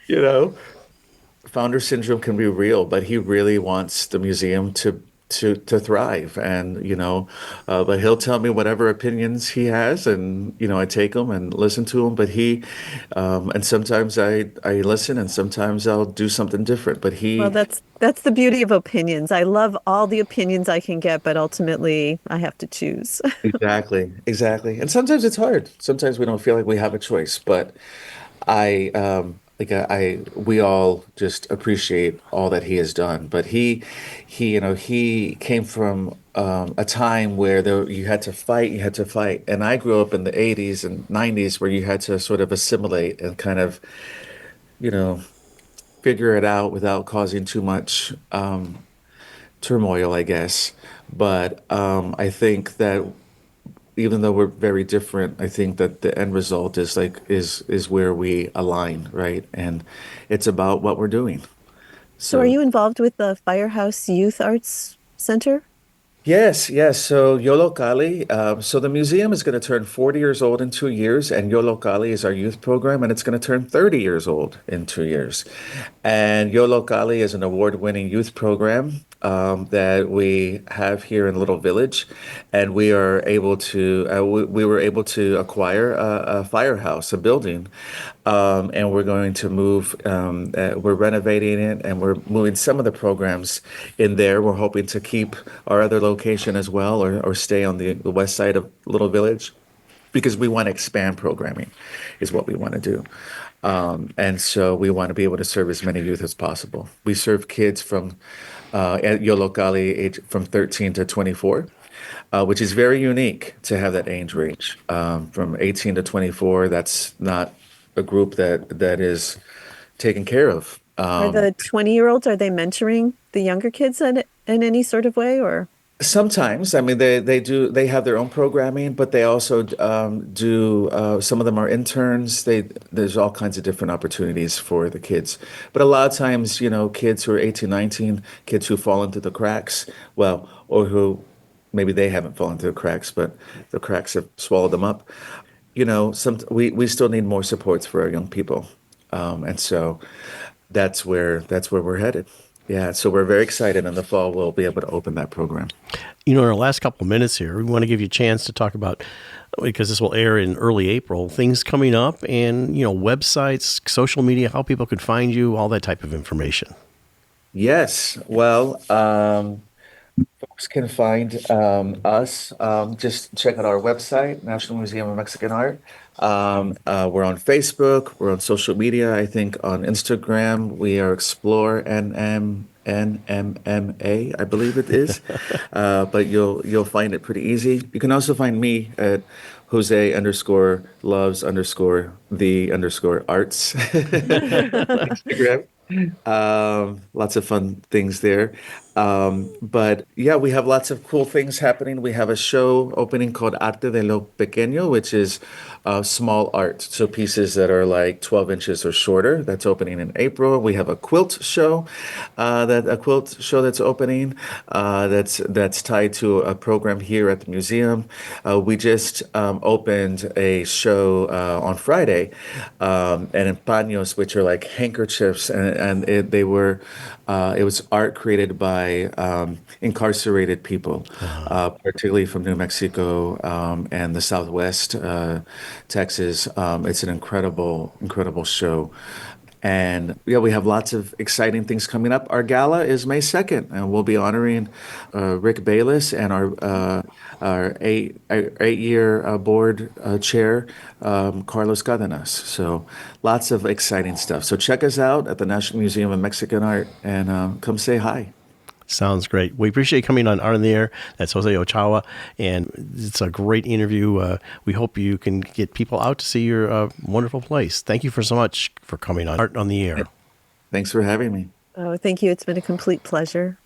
You know, founder syndrome can be real, but he really wants the museum to thrive. And but he'll tell me whatever opinions he has, and I take them and listen to him. But and sometimes I listen, and sometimes I'll do something different. But Well, he that's the beauty of opinions. I love all the opinions I can get, but ultimately I have to choose. Exactly, exactly. And sometimes it's hard. Sometimes we don't feel like we have a choice, but we all just appreciate all that he has done. But he came from a time where you had to fight, and I grew up in the 80s and 90s where you had to sort of assimilate and kind of, you know, figure it out without causing too much turmoil, I guess. But I think that even though we're very different, I think that the end result is where we align, right? And it's about what we're doing. So, are So you involved with the Firehouse Youth Arts Center? yes, yes. So Yolo Kali. So the museum is going to turn 40 years old in 2 years, and Yolo Kali is our youth program, and it's going to turn 30 years old in 2 years. And Yolo Kali is an award-winning youth program that we have here in Little Village, and we were able to acquire a firehouse, a building, and we're going to move. We're renovating it, and we're moving some of the programs in there. We're hoping to keep our other location as well, or stay on the west side of Little Village, because we want to expand programming, is what we want to do. And so we want to be able to serve as many youth as possible. We serve kids at Yolokali age from 13 to 24, which is very unique to have that age range. From 18 to 24, that's not a group that is taken care of. Are the 20-year-olds, are they mentoring the younger kids in any sort of way, or? Sometimes, I mean, they have their own programming, but they also do. Some of them are interns. There's all kinds of different opportunities for the kids, but a lot of times, kids who are 18, 19, kids who fall into the cracks, well, or who maybe they haven't fallen through the cracks, but the cracks have swallowed them up. We still need more supports for our young people, and so that's where we're headed. Yeah, so we're very excited. In the fall, we'll be able to open that program. In our last couple of minutes here, we want to give you a chance to talk about, because this will air in early April, things coming up and, websites, social media, how people could find you, all that type of information. Yes, well, folks can find us. Just check out our website, National Museum of Mexican Art. We're on Facebook. We're on social media. I think on Instagram we are Explore NMMA, I believe it is. But you'll find it pretty easy. You can also find me at Jose underscore loves underscore the underscore arts Instagram. Lots of fun things there. But yeah, we have lots of cool things happening. We have a show opening called Arte de lo Pequeño, which is small art. So pieces that are like 12 inches or shorter. That's opening in April. We have a quilt show, that's opening. That's tied to a program here at the museum. We just opened a show on Friday, and paños, which are like handkerchiefs, and it was art created by incarcerated people, particularly from New Mexico and the Southwest Texas. It's an incredible show. And yeah, we have lots of exciting things coming up. Our gala is May 2nd, and we'll be honoring Rick Bayless and our eight-year board chair, Carlos Cadenas. So lots of exciting stuff. So check us out at the National Museum of Mexican Art and come say hi. Sounds great. We appreciate you coming on Art on the Air. That's Jose Ochoa, and it's a great interview. We hope you can get people out to see your wonderful place. Thank you so much for coming on Art on the Air. Thanks for having me. Oh, thank you. It's been a complete pleasure.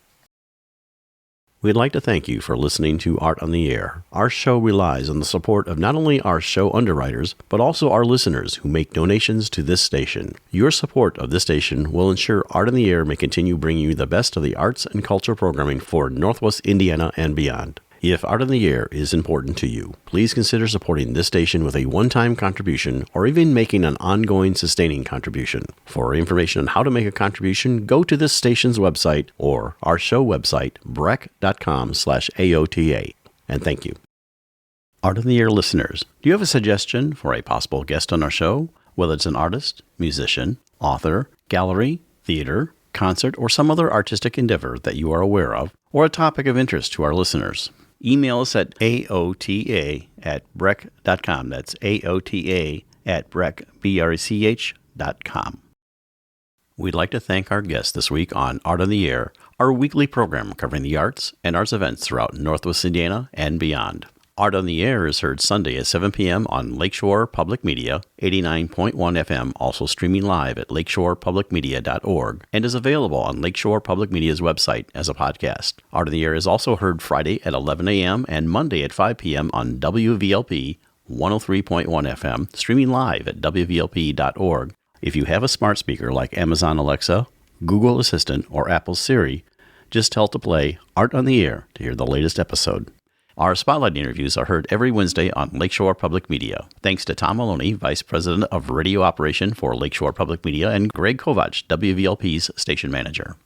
We'd like to thank you for listening to Art on the Air. Our show relies on the support of not only our show underwriters, but also our listeners who make donations to this station. Your support of this station will ensure Art on the Air may continue bringing you the best of the arts and culture programming for Northwest Indiana and beyond. If Art on the Air is important to you, please consider supporting this station with a one-time contribution or even making an ongoing sustaining contribution. For information on how to make a contribution, go to this station's website or our show website, brec.com/AOTA. And thank you. Art on the Air listeners, do you have a suggestion for a possible guest on our show? Whether it's an artist, musician, author, gallery, theater, concert, or some other artistic endeavor that you are aware of, or a topic of interest to our listeners. Email us at aota@brec.com. That's aota@brec.com. We'd like to thank our guests this week on Art on the Air, our weekly program covering the arts and arts events throughout Northwest Indiana and beyond. Art on the Air is heard Sunday at 7 p.m. on Lakeshore Public Media, 89.1 FM, also streaming live at lakeshorepublicmedia.org, and is available on Lakeshore Public Media's website as a podcast. Art on the Air is also heard Friday at 11 a.m. and Monday at 5 p.m. on WVLP 103.1 FM, streaming live at wvlp.org. If you have a smart speaker like Amazon Alexa, Google Assistant, or Apple Siri, just tell it to play Art on the Air to hear the latest episode. Our Spotlight interviews are heard every Wednesday on Lakeshore Public Media. Thanks to Tom Maloney, Vice President of Radio Operation for Lakeshore Public Media, and Greg Kovach, WVLP's Station Manager.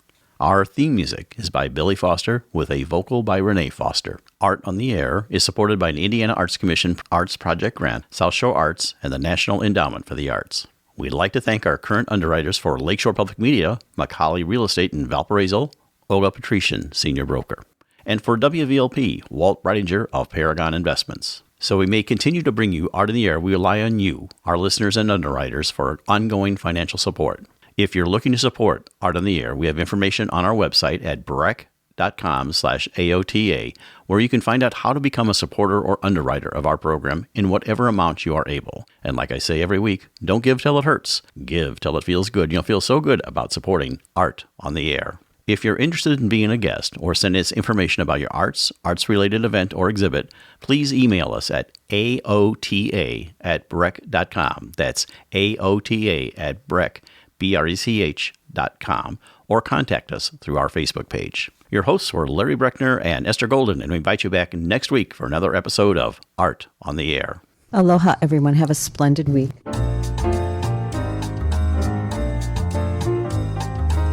Our theme music is by Billy Foster with a vocal by Renee Foster. Art on the Air is supported by an Indiana Arts Commission Arts Project Grant, South Shore Arts, and the National Endowment for the Arts. We'd like to thank our current underwriters for Lakeshore Public Media, Macaulay Real Estate in Valparaiso, Olga Patrician, Senior Broker. And for WVLP, Walt Breidinger of Paragon Investments. So we may continue to bring you Art in the Air. We rely on you, our listeners and underwriters, for ongoing financial support. If you're looking to support Art on the Air, we have information on our website at brec.com/AOTA, where you can find out how to become a supporter or underwriter of our program in whatever amount you are able. And like I say every week, don't give till it hurts. Give till it feels good. You'll feel so good about supporting Art on the Air. If you're interested in being a guest or send us information about your arts-related event or exhibit, please email us at aota@brec.com. That's aota@brec.com, or contact us through our Facebook page. Your hosts were Larry Breckner and Esther Golden, and we invite you back next week for another episode of Art on the Air. Aloha, everyone. Have a splendid week.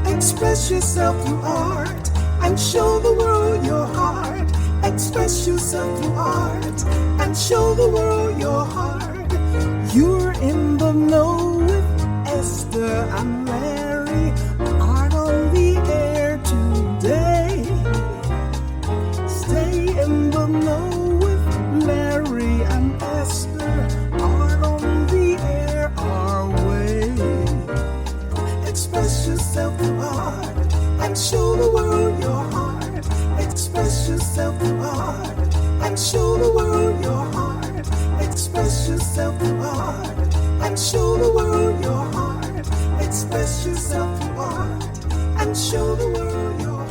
Express yourself through art and show the world your heart. Express yourself through art and show the world your heart. You're in the know with Esther and Larry. Art on the Air today. Stay in the know with Larry and Esther. Art on the Air our way. Express yourself through art and show the world your heart. Express yourself through art and show the world your heart. Express yourself through art and show the world your heart. Express yourself through art and show the world your heart.